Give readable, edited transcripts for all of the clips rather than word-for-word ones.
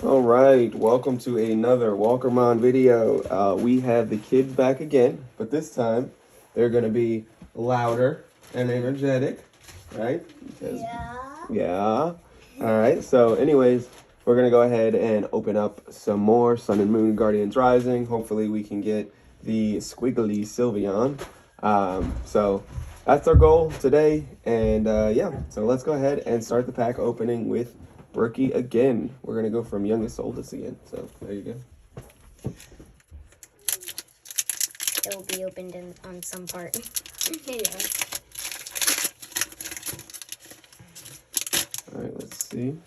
All right, welcome to another Walkermon video. We have the kids back again, but this time they're going to be louder and energetic, right? Yeah. All right, so anyways, we're going to go ahead and open up some more Sun and Moon Guardians Rising. Hopefully we can get the Squiggly Sylveon. So that's our goal today, and yeah, so let's go ahead and start the pack opening with Rookie again. We're gonna go from youngest to oldest again. So there you go. It will be opened on some part. Yeah. All right, let's see.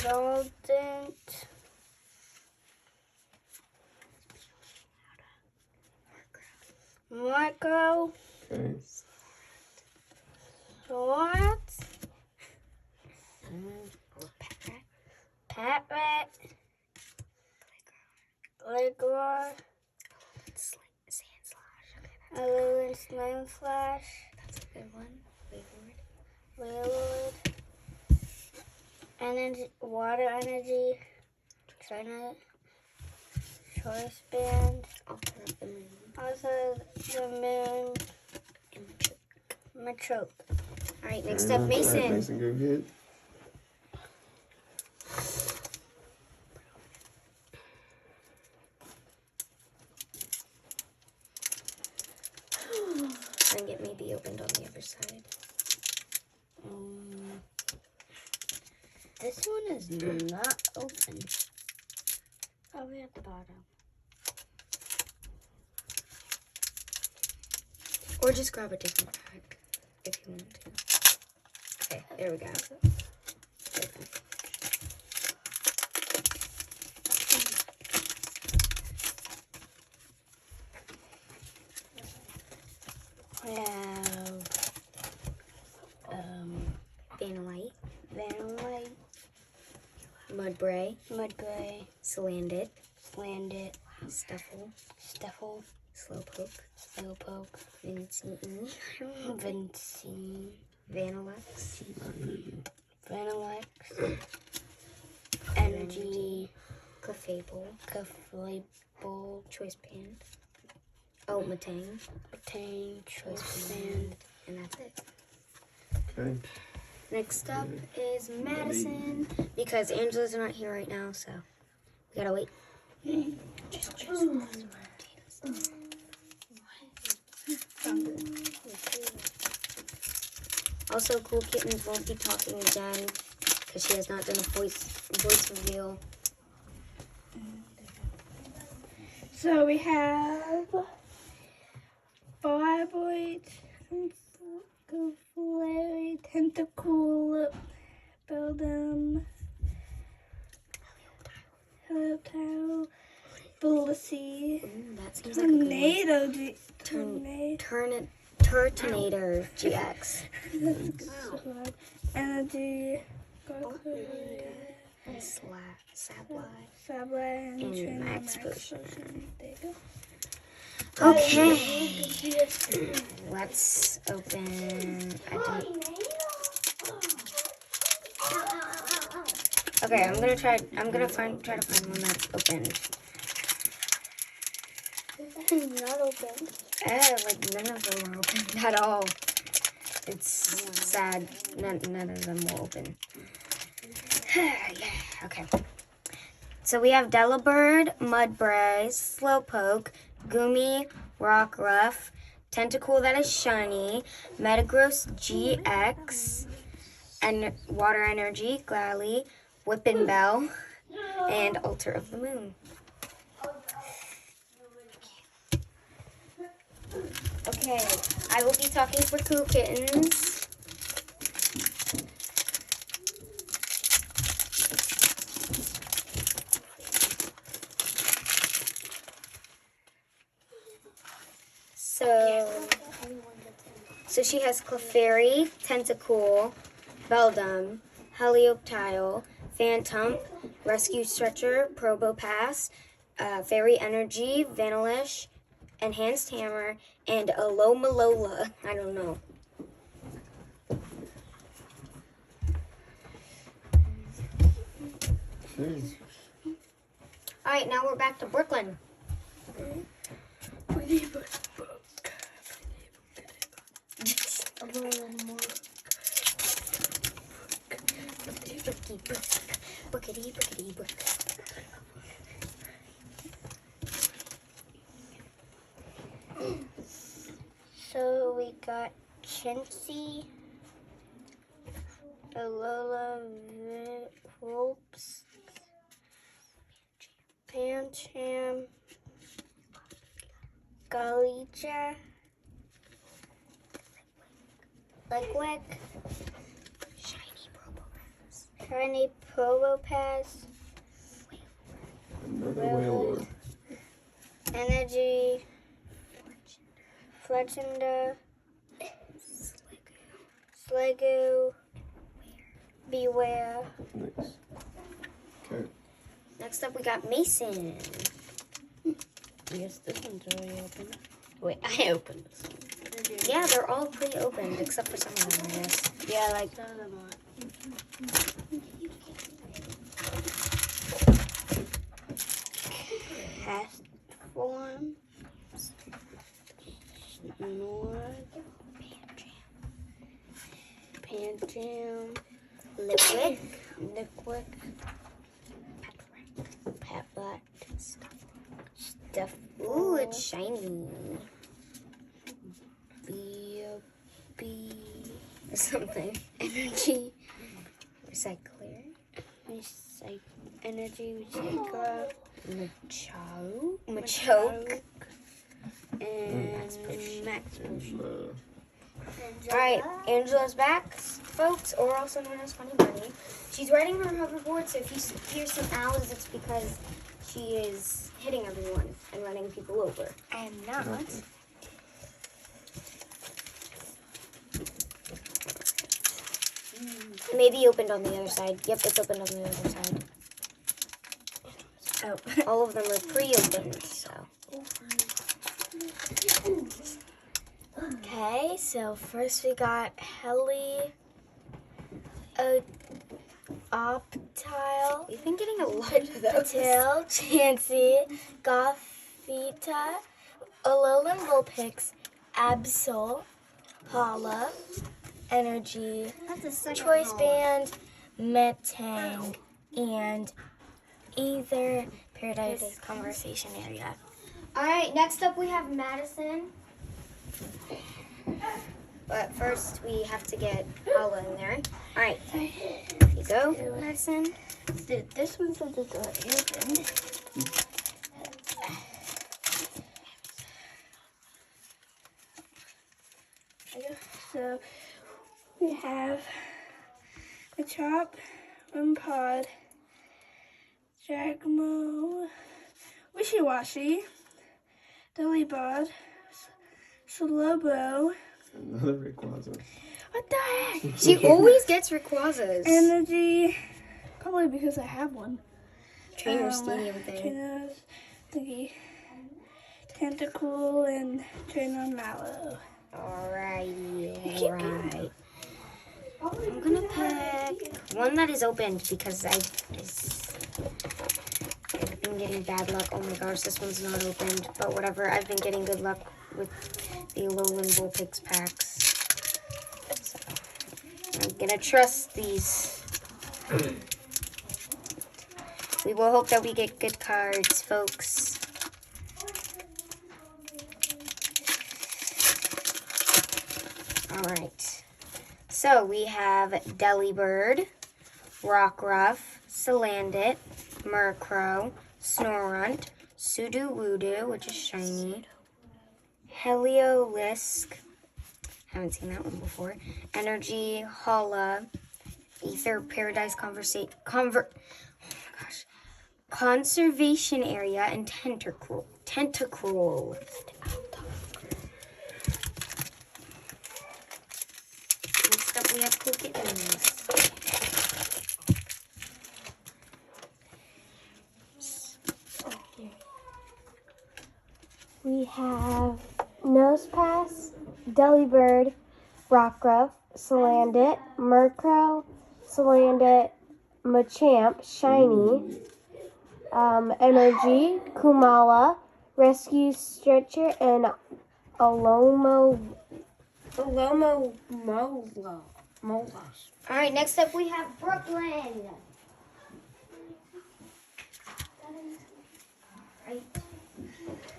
Solvent. Marco. Okay. Sword. Parrot. Ligor. Sand slash. A little slime flash. That's a good one. Railroad. Energy, water energy. China. Choice band. Altar of the moon. Also the moon. Machoke. Alright, next up, Mason. All right, Mason, go ahead. I think it may be opened on the other side. This one is not open. Probably at the bottom. Or just grab a different pack if you want to. Okay, there we go. We have Vanillite, Vanillite, Mudbray, Mudbray, Salandit, Slandit, Stuffle, Stuffle, Slowpoke, Slowpoke, Vincini, Vincine, Vanillex, Vanillex, Energy, Clefable, Clefable, Choice Band, oh, Matang, Botane, Choice Band, and that's it. Okay. Next up is Madison, because Angela's not here right now, so we gotta wait. Also, Cool Kittens won't be talking again because she has not done a voice reveal. So we have Flyboy, Flary, Tentacool, Beldum, Heliptile, Bullseye, That seems like a good one. Tornado, Turtonator GX. Energy, And Sableye. Sableye, And Max Potion. There you go. Okay. Let's open. Okay, I'm gonna try to find one that's opened. Not open. Like none of them are open at all. It's sad. None of them will open. Yeah, okay. So we have Delibird, Mudbray, Slowpoke, Goomy, Rockruff, Tentacool that is shiny, Metagross GX, and Water Energy, Glalie, Whippin' Bell, and Altar of the Moon. Okay, I will be talking for Cool Kittens. So she has Clefairy, Tentacool, Beldum, Helioptile, Phantom, Rescue Stretcher, Probopass, Fairy Energy, Vanillish, Enhanced Hammer, and Alomalola. I don't know. see. All right, now we're back to Brooklyn. A little more. Bookity, bookity, book. So we got Chintzy, Alola Ropes, Pancham, Galicia, Lickwick, Shiny Probopass, Another Wailord. Energy, Fletchender, Sliggoo, Beware. Nice. Okay. Next up, we got Mason. Yes, this one's already open. Wait, I opened this one. Yeah, they're all pre-opened except for some of them, I guess. Yeah, like some of them are. Cast form. North. Pancham. Liquid. Liquid. Patlat. Stuff. Ooh, it's shiny. B. Something. Energy. Recycler. Energy recycler. Machoke. And And, Max Potion. Alright, Angela's back, folks, or also known as Funny Bunny. She's riding her hoverboard, so if you hear some owls, it's because she is hitting everyone and running people over. I am not. Okay. Maybe opened on the other side. Yep, it's opened on the other side. Oh, all of them are pre-opened, so. Okay, so first we got Heli, Optile, We've been getting a lot of those. Patil, Chansey, Gothita, Alolan Vulpix, Absol, Hala, Energy, That's a second Choice hole. Band, Metang, and Either Paradise Conversation Area. Alright, next up we have Madison. But first we have to get Paula in there. Alright, here you go, Madison. Dude, this one's a little open. So we have a Chop, Wimpod, Jagmo, Wishy-Washy, Delibod, Slobo. Another Rayquaza. What the heck? She always gets Rayquazas. Energy, probably because I have one. Trainer Stadium thing. Trainer thingy. Tentacool and Trainer Mallow. Alrighty, alright. I'm gonna pick one that is opened because I've been getting bad luck. Oh my gosh, this one's not opened. But whatever, I've been getting good luck with the Alolan Vulpix packs. So, I'm gonna trust these. We will hope that we get good cards, folks. Alright. So we have Delibird, Rockruff, Salandit, Murkrow, Snorunt, Sudowoodo, which is shiny, Heliolisk, haven't seen that one before, Energy, Hala, Ether, Paradise Conservation Area, and Tentacruel. Next up we have Pokémon. We have Nosepass, Delibird, Rockruff, Salandit, Murkrow, Salandit, Machamp, Shiny, Energy, Kumala, Rescue Stretcher, and Alomo Mola. All right, next up we have Brooklyn. Right.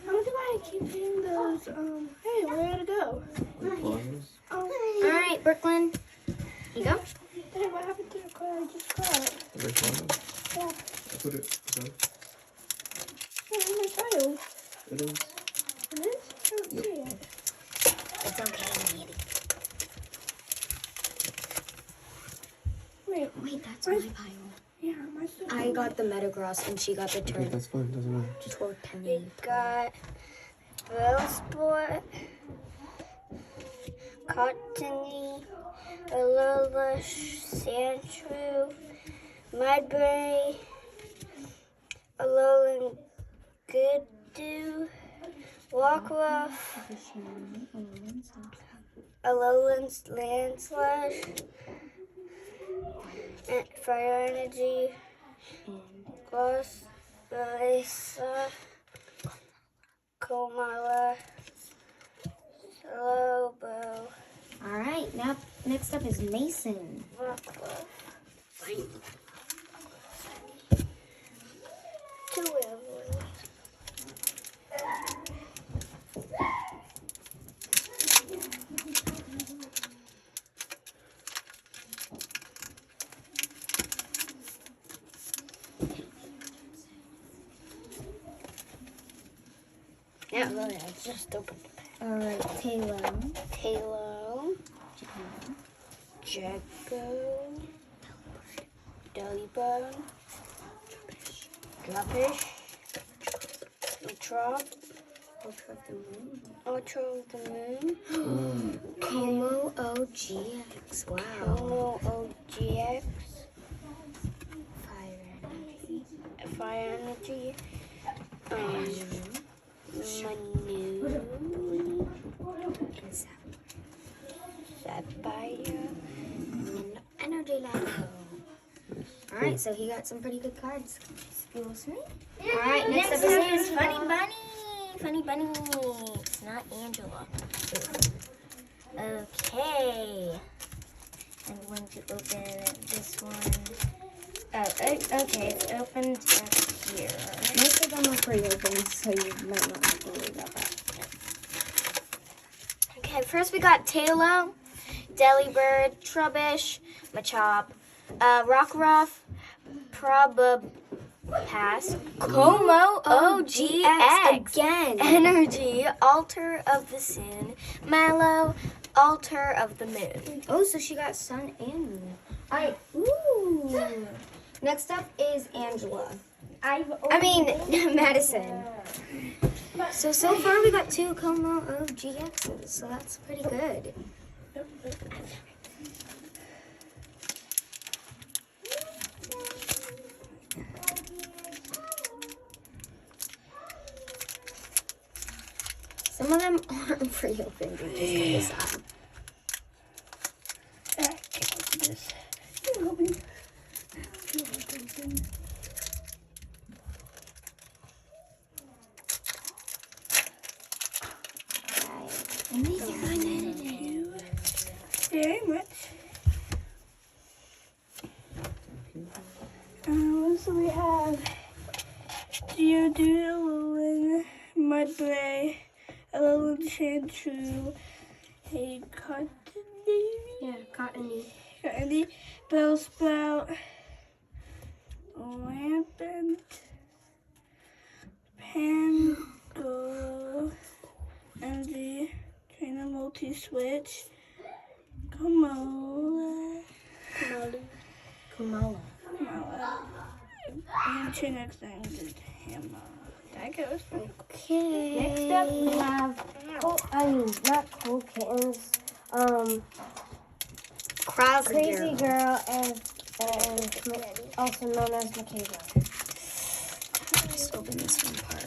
How do I keep hitting those? Hey, where did it go? All right, Brooklyn. You go. Hey, what happened to the card? I just got it. Yeah. Put it. Yeah, my child. It is. It is? I don't see it. It's okay, lady. Wait, that's my pile. Yeah, my sister. I got the Metagross and she got the Okay, turn. that's fine. Doesn't matter. Just Tortellini. Got Veilsport, Cottony, Alola, Sandshrew, Mudbray, Alolan Gooddew, Walkruff, Alolan's Landslash, and Fire Energy, Gloss, Melissa, Komala, Lobo, All right, now next up is Mason. Rockruff. Two Evelyn. Yeah. Really, I just opened it. All right, Taylor. Halo, Jacko, Delibird, Druppish, Ultra, Ultra of the Moon, Como OGX. Wow. Como OGX, Fire Energy. Fire Energy, Manu, Sapphire, Energy Labo. All right, so he got some pretty good cards. Excuse me. All right, next up is Funny Bunny. Funny Bunny. It's not Angela. Okay. I'm going to open this one. Oh, okay, it's opened up here. Most of them are pre-opened, so you might not have to worry about that. Okay, first we got Tailo, Delibird, Trubbish, Machop, Rockruff, Probopass, Como OGX again. Energy, Altar of the Sun, Mallow, Altar of the Moon. Oh, so she got Sun and Moon. Alright, ooh. Next up is Angela. Madison. So far we got 2 Como OGXs, so that's pretty good. Some of them aren't pre-opened, which is kind of sad. Very much. So we have Geodude, Mudbray, Alolan Sandshrew, a Cottony, Bellsprout, Rampant, Pango, Energy, Trainer Multi-Switch, Kumala. And Trainer Extended Hammer. That goes. Okay. Next up, we have, not Cool Kittens, Crazy Girl, and also known as Michaela. Just open this one part.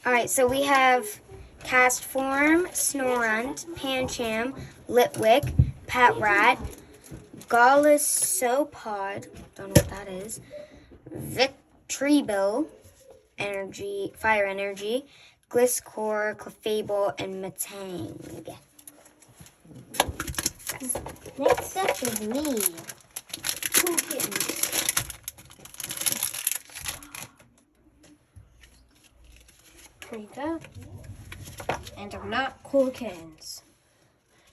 All right, so we have Castform, Snorunt, Pancham, Litwick, Patrat, Golisopod, don't know what that is, Victreebel, Energy, Fire Energy, Gliscor, Clefable, and Metang. Next up is me. Cool kittens. There you go. And I'm not cool kittens.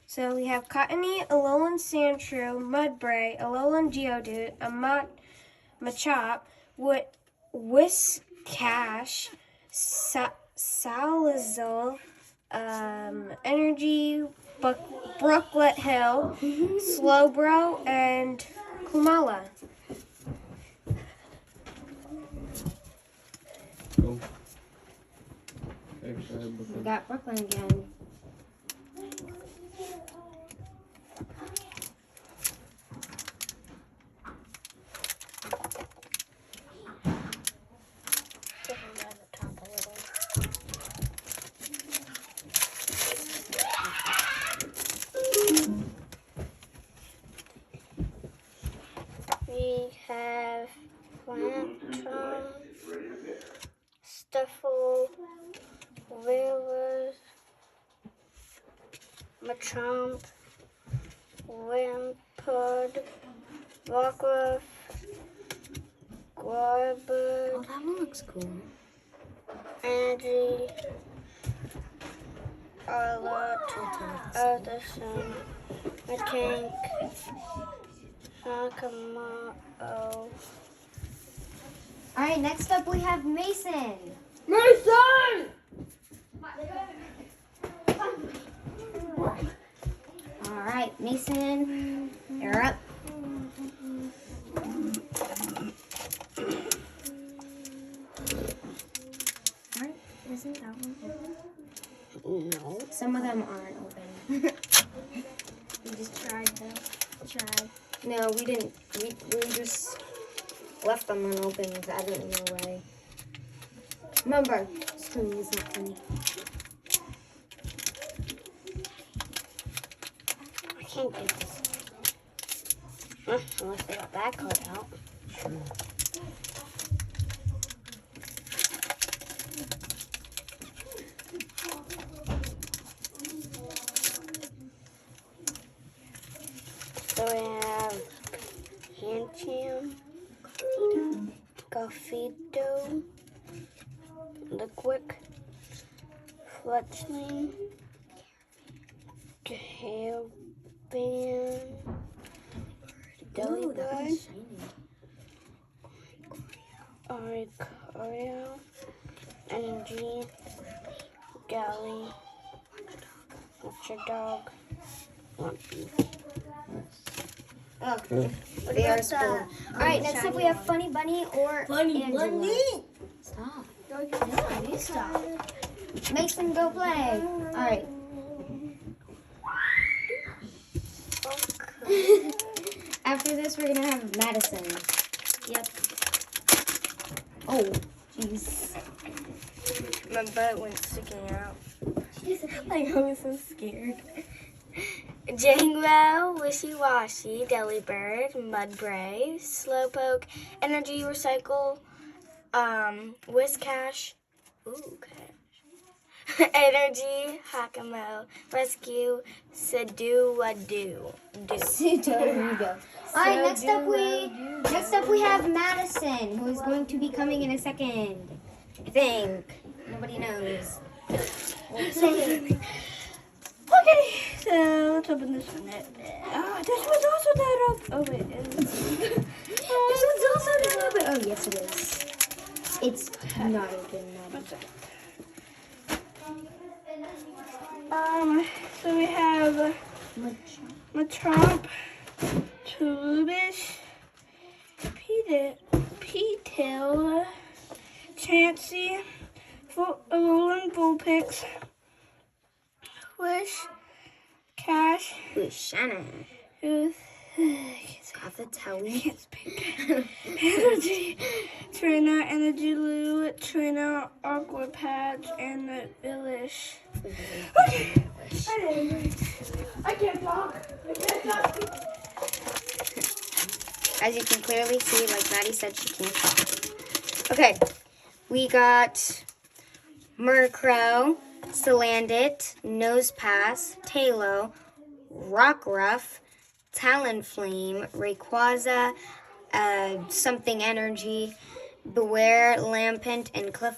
So we have Cottony, Alolan Sandshrew, Mudbray, Alolan Geodude, Machop, Whiscash, Salazar, Energy, Brooklet Hill, Slowbro, and Kumala. Cool. We got Brooklyn again. We have Lantern, Stuffle, Whalers, Machamp, Rampart, Rockruff, Guarbird, Oh, that one looks cool. Angie, Arlott, Artisan, McKink, Sakamoto. Alright, next up we have Mason. Mason! Alright, Mason, you're up. Alright, isn't that one open? No. Some of them aren't open. We just tried though. Tried. No, we didn't. We just left them unopened because I didn't know why. Remember, screwing is not funny. I can't get this. Unless they got that card out. So we have Pancham, Goffito, Liquick, Fletchling, Tailband, Delibird, Oricorio, Energy, Galley, What's your dog? Okay. They are spoiled. Alright, next up we have Funny Bunny or Angela. Stop. Yeah, you stop. Mason, go play. Alright. After this, we're gonna have Madison. Yep. Oh, jeez. My butt went sticking out. I was so scared. Jangwell, Wishy Washy, Delibird, Mudbray, Slowpoke, Energy Recycle, Whiscash, Energy, Hakamo, Rescue, Seduwadu. There we go. Alright, next up we have Madison, who is going to be coming in a second. I think. Nobody knows. Okay, so let's open this one. Oh, this one's also not open. Oh, wait. This one's also not open. Oh, yes it is. It's not open. So we have Machamp, Touloubish, P-Tail, Chansey, Alolan Vulpix, Wish, Cash, Shannon. Got the telly. Energy, Trainer, Energy Lou, Trainer, Aqua Patch, and the Illish. Okay. I can't talk. I can't talk. As you can clearly see, like Maddie said, she can't talk. Okay, we got Murkrow, Salandit, Nosepass, Talo, Rockruff, Talonflame, Rayquaza, Something Energy, Beware, Lampent, and